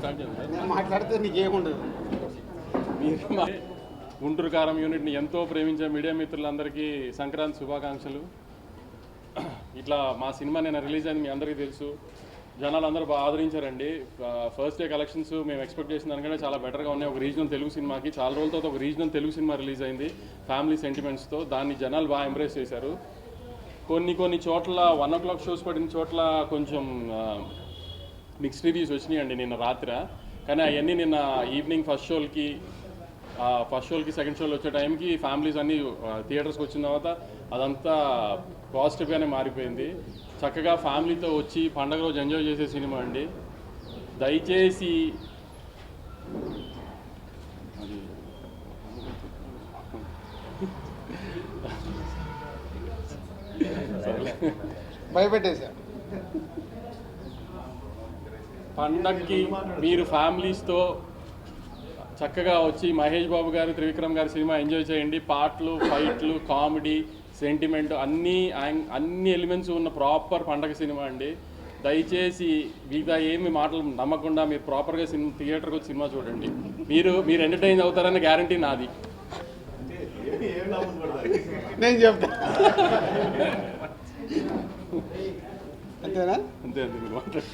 Start చేయండి. నేను మాట్లాడితే నీకేముండదు. మీరు గుంటూరు కారం యూనిట్ని ఎంతో ప్రేమించే మీడియా మిత్రులందరికీ సంక్రాంతి శుభాకాంక్షలు. ఇట్లా మా సినిమా నేను రిలీజ్ అయింది మీ అందరికీ తెలుసు. జనాలు అందరూ బాగా ఆదరించారండి. ఫస్ట్ డే కలెక్షన్స్ మేము ఎక్స్పెక్ట్ చేసిన దానికంటే చాలా బెటర్గా ఉన్నాయి. ఒక రీజనల్ తెలుగు సినిమాకి చాలా రోజుల తర్వాత ఒక రీజనల్ తెలుగు సినిమా రిలీజ్ అయింది ఫ్యామిలీ సెంటిమెంట్స్తో. దాన్ని జనాలు బాగా ఎంబ్రేస్ చేశారు. కొన్ని చోట్ల 1 o'clock షోస్ పడిన చోట్ల కొంచెం మిక్స్డ్ రివ్యూస్ వచ్చినాయండి నిన్న రాత్రి. కానీ అవన్నీ నిన్న ఈవినింగ్ ఫస్ట్ షోలకి సెకండ్ షోలు వచ్చే టైంకి ఫ్యామిలీస్ అన్నీ థియేటర్స్కి వచ్చిన తర్వాత అదంతా పాజిటివ్గానే మారిపోయింది. చక్కగా ఫ్యామిలీతో వచ్చి పండగ రోజు ఎంజాయ్ చేసే సినిమా అండి. దయచేసి భయపెట్టేశా. పండగకి మీరు ఫ్యామిలీస్తో చక్కగా వచ్చి మహేష్ బాబు గారు, త్రివిక్రమ్ గారి సినిమా ఎంజాయ్ చేయండి. పాటలు, ఫైట్లు, కామెడీ, సెంటిమెంట్ అన్ని ఎలిమెంట్స్ ఉన్న ప్రాపర్ పండగ సినిమా అండి. దయచేసి మిగతా ఏమి మాటలు నమ్మకుండా మీరు ప్రాపర్గా థియేటర్కి వచ్చి సినిమా చూడండి. మీరు ఎంటర్టైన్ అవుతారన్న గ్యారంటీ నాది. నేను చెప్తా. అంతేనా? అంతే మీరు మాట్లాడు.